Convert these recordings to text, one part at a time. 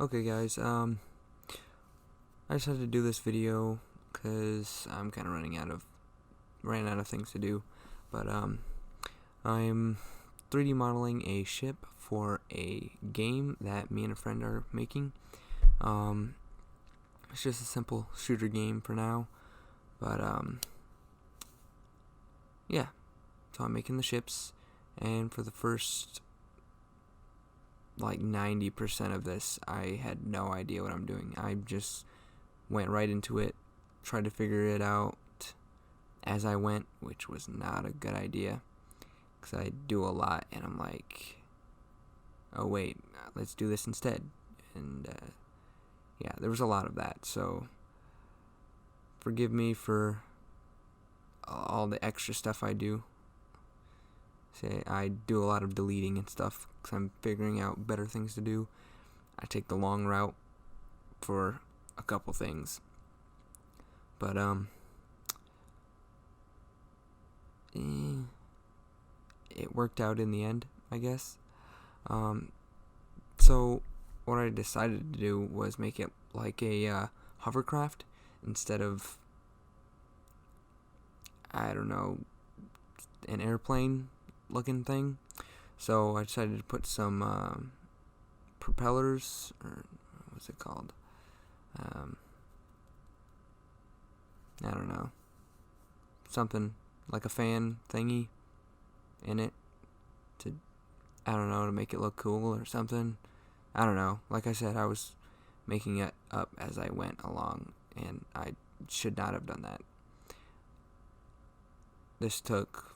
Okay guys, I decided to do this video because I'm kind of ran out of things to do, but I'm 3D modeling a ship for a game that me and a friend are making. It's just a simple shooter game for now, but yeah, so I'm making the ships, and for the first like 90% of this, I had no idea what I'm doing. I just went right into it, tried to figure it out as I went, which was not a good idea, because I do a lot, and I'm like, oh wait, let's do this instead. And yeah, there was a lot of that, so forgive me for all the extra stuff I do. Say I do a lot of deleting and stuff because I'm figuring out better things to do. I take the long route for a couple things, but it worked out in the end, I guess. So what I decided to do was make it like a hovercraft instead of, I don't know, an airplane looking thing. So I decided to put some propellers, or what's it called? I don't know, something like a fan thingy in it to, I don't know, to make it look cool or something. I don't know. Like I said, I was making it up as I went along, and I should not have done that. This took,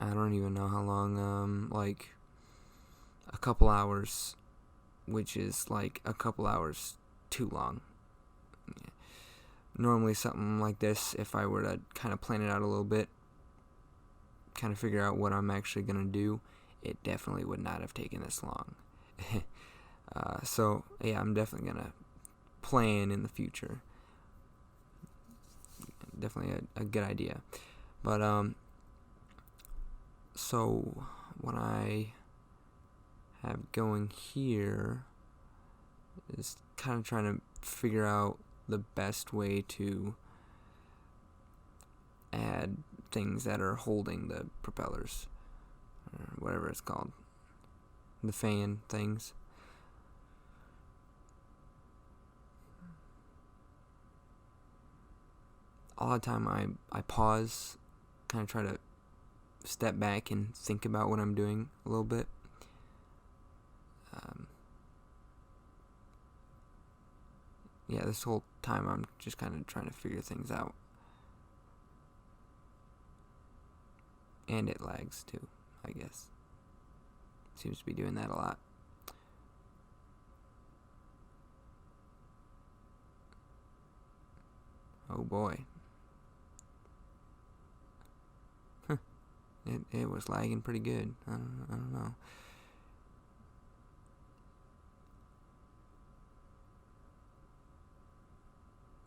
I don't even know how long, like a couple hours, which is like a couple hours too long. Normally something like this, if I were to kind of plan it out a little bit, kind of figure out what I'm actually going to do, it definitely would not have taken this long. So yeah, I'm definitely going to plan in the future. Definitely a good idea. But so what I have going here is kind of trying to figure out the best way to add things that are holding the propellers, or whatever it's called, the fan things. A lot of time I pause, kind of try to step back and think about what I'm doing a little bit. Yeah, this whole time I'm just kind of trying to figure things out. And it lags too, I guess. Seems to be doing that a lot. Oh boy. It was lagging pretty good. I don't know.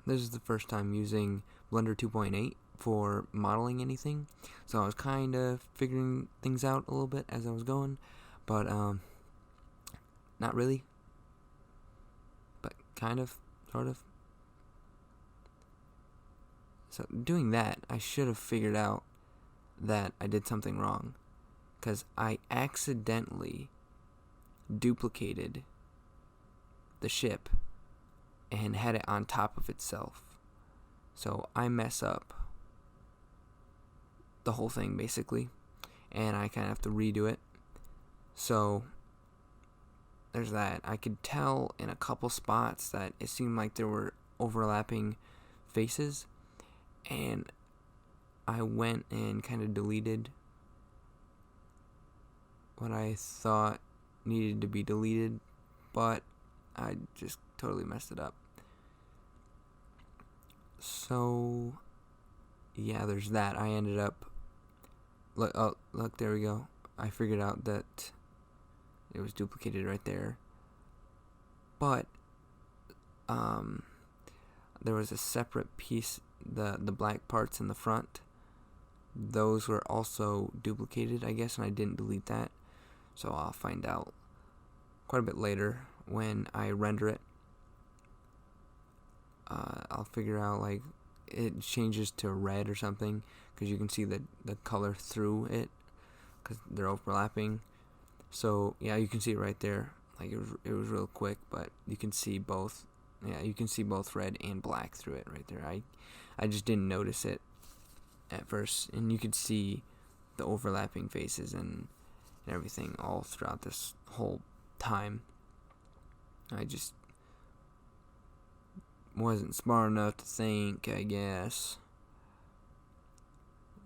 This is the first time using Blender 2.8 for modeling anything, so I was kind of figuring things out a little bit as I was going, but not really, but kind of, sort of. So doing that, I should have figured out that I did something wrong, because I accidentally duplicated the ship and had it on top of itself. So I mess up the whole thing basically, and I kind of have to redo it. So there's that. I could tell in a couple spots that it seemed like there were overlapping faces, and I went and kind of deleted what I thought needed to be deleted, but I just totally messed it up. So yeah, there's that. I ended up, look, there we go. I figured out that it was duplicated right there, but there was a separate piece, the black parts in the front, those were also duplicated, I guess, and I didn't delete that. So I'll find out quite a bit later when I render it, I'll figure out like it changes to red or something, because you can see the color through it because they're overlapping. So yeah, you can see it right there. Like it was real quick, but you can see both. Yeah, you can see both red and black through it right there. I just didn't notice it at first, and you could see the overlapping faces and everything all throughout this whole time. I just wasn't smart enough to think, I guess.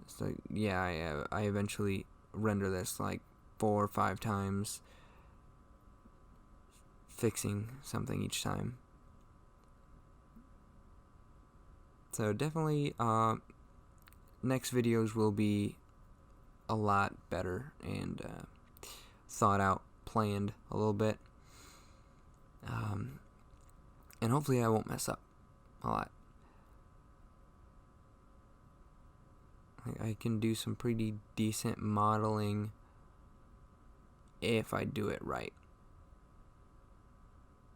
So yeah, I eventually render this like 4 or 5 times, fixing something each time. So definitely next videos will be a lot better and thought out, planned a little bit, and hopefully I won't mess up a lot. I can do some pretty decent modeling if I do it right.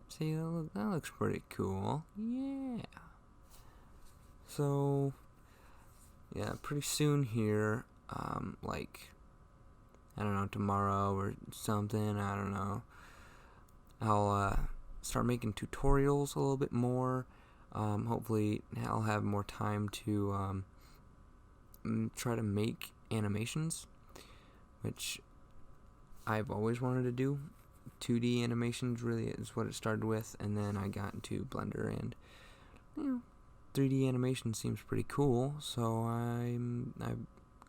See, that looks pretty cool. Yeah. So yeah, pretty soon here, like, I don't know, tomorrow or something, I don't know, I'll start making tutorials a little bit more. Hopefully I'll have more time to try to make animations, which I've always wanted to do. 2D animations really is what it started with, and then I got into Blender, and 3D animation seems pretty cool, so I've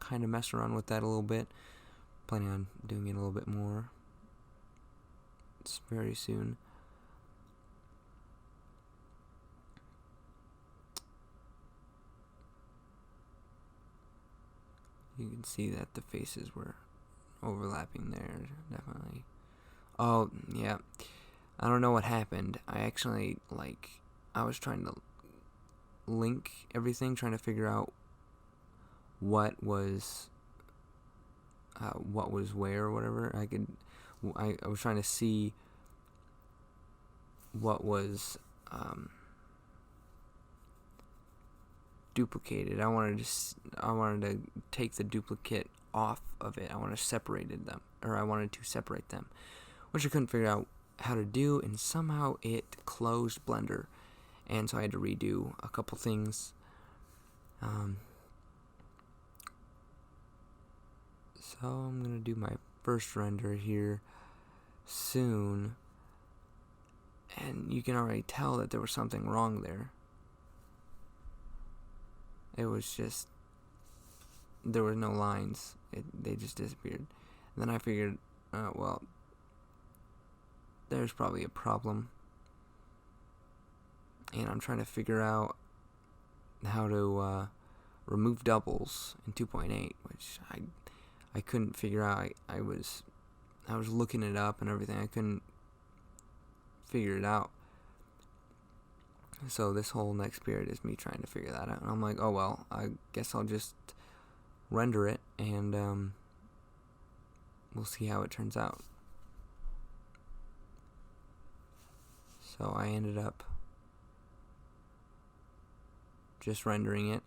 kind of messed around with that a little bit. Planning on doing it a little bit more. It's very soon. You can see that the faces were overlapping there, definitely. Oh, yeah. I don't know what happened. I actually, I was trying to link everything, trying to figure out what was where or whatever. I was trying to see what was duplicated. I wanted to take the duplicate off of it. I wanted to separate them, which I couldn't figure out how to do, and somehow it closed Blender, and so I had to redo a couple things. So I'm gonna do my first render here soon, and you can already tell that there was something wrong there. It was just, there were no lines. They just disappeared. And then I figured, well, there's probably a problem, and I'm trying to figure out how to remove doubles in 2.8, which I couldn't figure out. I was looking it up and everything. I couldn't figure it out. So this whole next period is me trying to figure that out. And I'm like, oh well, I guess I'll just render it, and we'll see how it turns out. So I ended up just rendering it.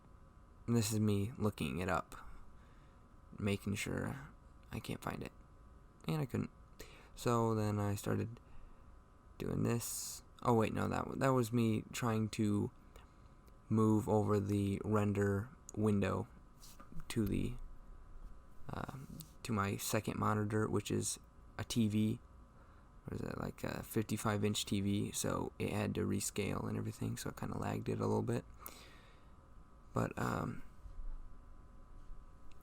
And this is me looking it up, making sure I can't find it. And I couldn't. So then I started doing this. Oh wait, no, that was me trying to move over the render window to the to my second monitor, which is a TV. What is it, like a 55-inch TV? So it had to rescale and everything, so it kind of lagged it a little bit. But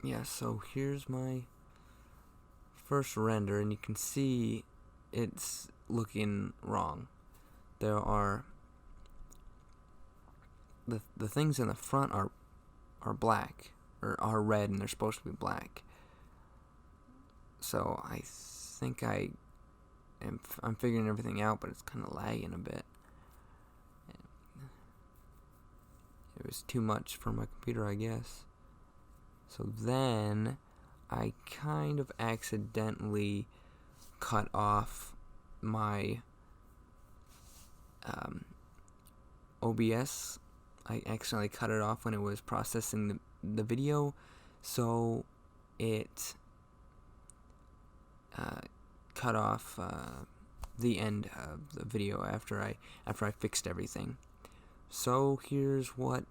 yeah, so here's my first render, and you can see it's looking wrong. There are the things in the front are black, or are red, and they're supposed to be black. So I think I'm figuring everything out, but it's kind of lagging a bit. It was too much for my computer, I guess. So then I kind of accidentally cut off my OBS. I accidentally cut it off when it was processing the video, so it cut off the end of the video after I fixed everything. So here's what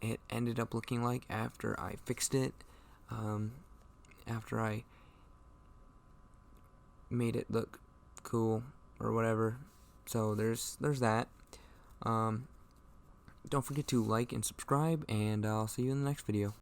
it ended up looking like after I fixed it, after I made it look cool or whatever. So there's that. Don't forget to like and subscribe, and I'll see you in the next video.